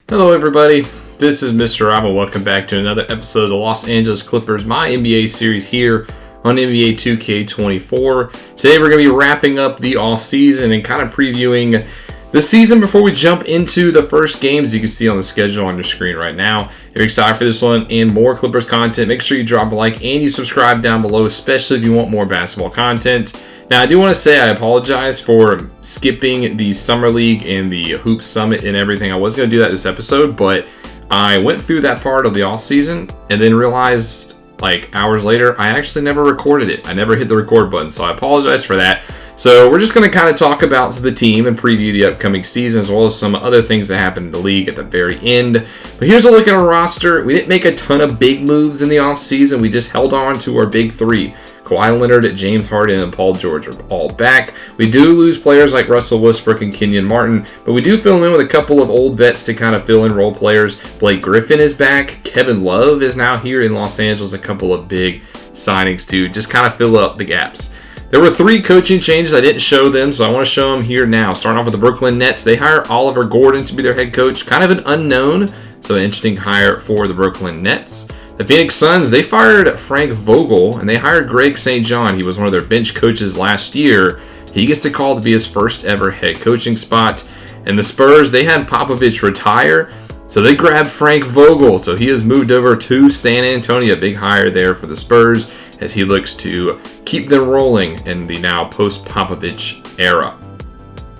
Hello everybody, this is Mr. Rob. Welcome back to another episode of the Los Angeles Clippers MyNBA series here on NBA 2K24. Today we're going to be wrapping up the offseason and kind of previewing the season before we jump into the first games you can see on the schedule on your screen right now. If you're excited for this one and more Clippers content, make sure you drop a like and you subscribe down below, especially if you want more basketball content. Now, I do want to say I apologize for skipping the Summer League and the Hoop Summit and everything. I was going to do that this episode, but I went through that part of the offseason and then realized, like, hours later, I actually never recorded it. I never hit the record button, so I apologize for that. So we're just going to kind of talk about the team and preview the upcoming season, as well as some other things that happened in the league at the very end. But here's a look at our roster. We didn't make a ton of big moves in the offseason. We just held on to our big three. Kawhi Leonard, James Harden, and Paul George are all back. We do lose players like Russell Westbrook and Kenyon Martin, but we do fill them in with a couple of old vets to kind of fill in role players. Blake Griffin is back. Kevin Love is now here in Los Angeles. A couple of big signings to just kind of fill up the gaps. There were 3 coaching changes. I didn't show them, so I want to show them here now. Starting off with the Brooklyn Nets. They hire Oliver Gordon to be their head coach. Kind of an unknown, so an interesting hire for the Brooklyn Nets. The Phoenix Suns, they fired Frank Vogel, and they hired Greg St. John. He was one of their bench coaches last year. He gets the call to be his first ever head coaching spot. And the Spurs, they had Popovich retire, so they grabbed Frank Vogel. So he has moved over to San Antonio. Big hire there for the Spurs as he looks to keep them rolling in the now post-Popovich era.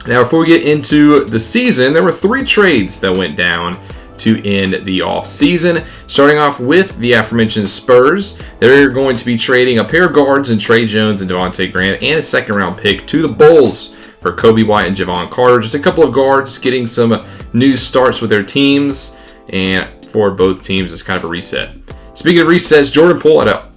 Now, before we get into the season, there were 3 trades that went down to end the offseason. Starting off with the aforementioned Spurs, they're going to be trading a pair of guards in Trey Jones and Devontae Grant and a second-round pick to the Bulls for Kobe White and Javon Carter. Just a couple of guards getting some new starts with their teams, and for both teams, it's kind of a reset. Speaking of resets, Jordan Poole had a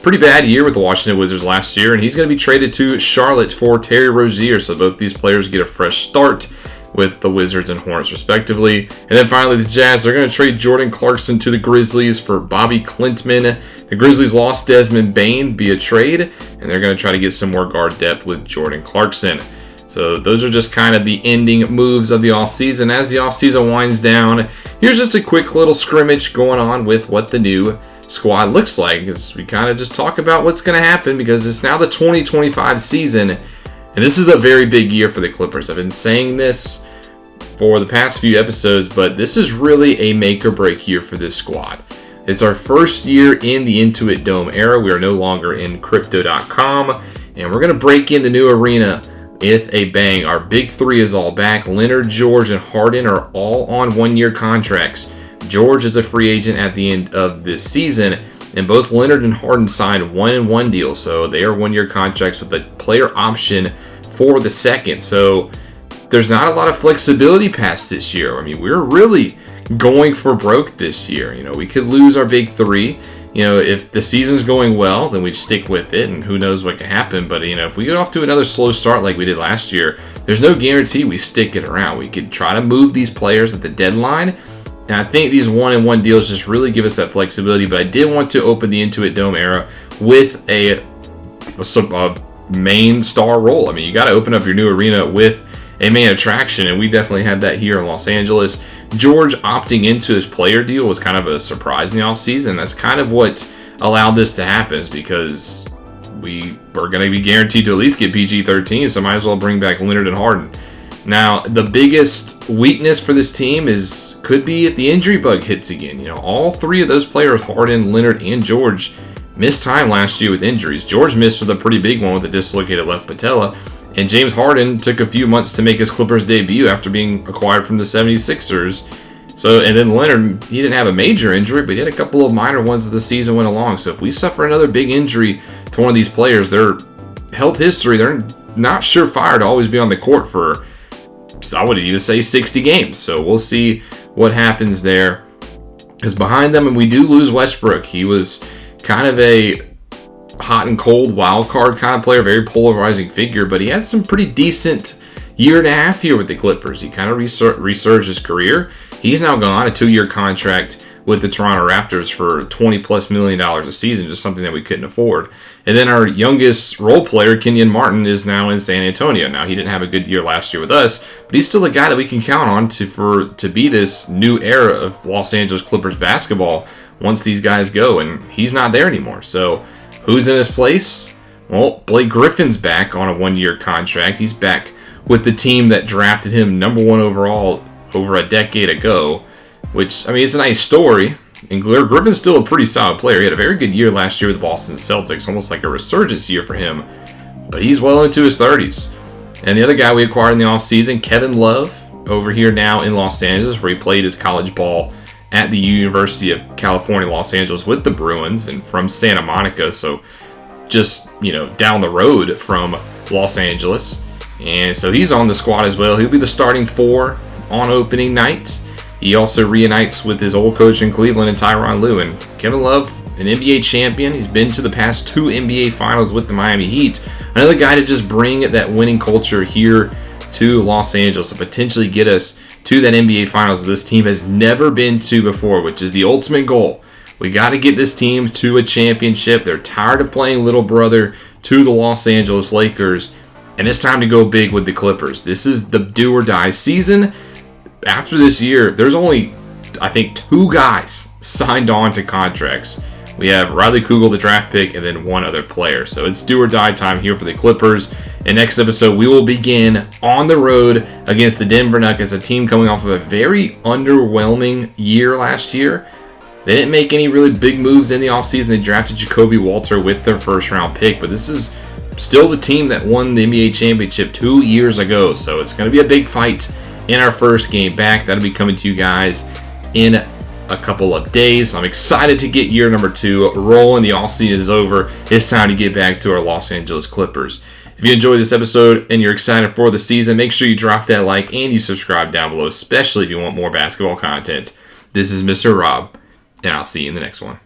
pretty bad year with the Washington Wizards last year, and he's going to be traded to Charlotte for Terry Rozier, so both these players get a fresh start with the Wizards and Hornets respectively. And then finally the Jazz, they're going to trade Jordan Clarkson to the Grizzlies for Bobby Klintman. The Grizzlies lost Desmond Bane via trade, and they're going to try to get some more guard depth with Jordan Clarkson. So those are just kind of the ending moves of the offseason. As the offseason winds down, here's just a quick little scrimmage going on with what the new squad looks like, as we kind of just talk about what's going to happen, because it's now the 2025 season. And this is a very big year for the Clippers. I've been saying this for the past few episodes, but this is really a make or break year for this squad. It's our first year in the Intuit Dome era. We are no longer in crypto.com, and we're going to break in the new arena with a bang. Our big 3 is all back. Leonard, George, and Harden are all on 1-year contracts. George is a free agent at the end of this season, and both Leonard and Harden signed 1-and-1 deals, so they are 1-year contracts with a player option for the second. So there's not a lot of flexibility past this year. I mean, we're really going for broke this year. You know, we could lose our big 3. You know, if the season's going well, then we'd stick with it, and who knows what can happen. But, you know, if we get off to another slow start like we did last year, there's no guarantee we stick it around. We could try to move these players at the deadline, and I think these 1-and-1 deals just really give us that flexibility. But I did want to open the Intuit Dome era with a main star role. I mean, you got to open up your new arena with a main attraction, and we definitely had that here in Los Angeles. George opting into his player deal was kind of a surprise in the offseason. That's kind of what allowed this to happen, is because we were going to be guaranteed to at least get PG-13, so might as well bring back Leonard and Harden. Now, the biggest weakness for this team could be if the injury bug hits again. You know, all 3 of those players, Harden, Leonard, and George, missed time last year with injuries. George missed with a pretty big one with a dislocated left patella, and James Harden took a few months to make his Clippers debut after being acquired from the 76ers. So, and then Leonard, he didn't have a major injury, but he had a couple of minor ones as the season went along. So if we suffer another big injury to one of these players, their health history, they're not surefire to always be on the court for, I would even say, 60 games. So we'll see what happens there. Because behind them, and we do lose Westbrook. He was kind of a hot and cold wild card kind of player, very polarizing figure, but he had some pretty decent year and a half here with the Clippers. He kind of resurged his career. He's now gone, a 2-year contract with the Toronto Raptors for $20+ million a season, just something that we couldn't afford. And then our youngest role player, Kenyon Martin, is now in San Antonio. Now, he didn't have a good year last year with us, but he's still a guy that we can count on to be this new era of Los Angeles Clippers basketball once these guys go, and he's not there anymore. So who's in his place? Well, Blake Griffin's back on a 1-year contract. He's back with the team that drafted him #1 overall over a decade ago, which, I mean, it's a nice story. And Griffin's still a pretty solid player. He had a very good year last year with the Boston Celtics, almost like a resurgence year for him. But he's well into his 30s. And the other guy we acquired in the offseason, Kevin Love, over here now in Los Angeles, where he played his college ball at the University of California, Los Angeles with the Bruins, and from Santa Monica, so just, down the road from Los Angeles. And so he's on the squad as well. He'll be the starting 4 on opening night. He also reunites with his old coach in Cleveland and Tyronn Lue. And Kevin Love, an NBA champion. He's been to the past 2 NBA finals with the Miami Heat. Another guy to just bring that winning culture here to Los Angeles and potentially get us to that NBA finals this team has never been to before, which is the ultimate goal. We got to get this team to a championship. They're tired of playing little brother to the Los Angeles Lakers, and it's time to go big with the Clippers. This is the do or die season. After this year, there's only, I think, 2 guys signed on to contracts. We have Riley Kugel, the draft pick, and then 1 other player. So it's do or die time here for the Clippers. And next episode, we will begin on the road against the Denver Nuggets, a team coming off of a very underwhelming year last year. They didn't make any really big moves in the offseason. They drafted Jacoby Walter with their first-round pick, but this is still the team that won the NBA championship 2 years ago. So it's going to be a big fight in our first game back. That'll be coming to you guys in a couple of days. I'm excited to get year number 2 rolling. The offseason is over. It's time to get back to our Los Angeles Clippers. If you enjoyed this episode and you're excited for the season, make sure you drop that like and you subscribe down below, especially if you want more basketball content. This is Mr. Rob, and I'll see you in the next one.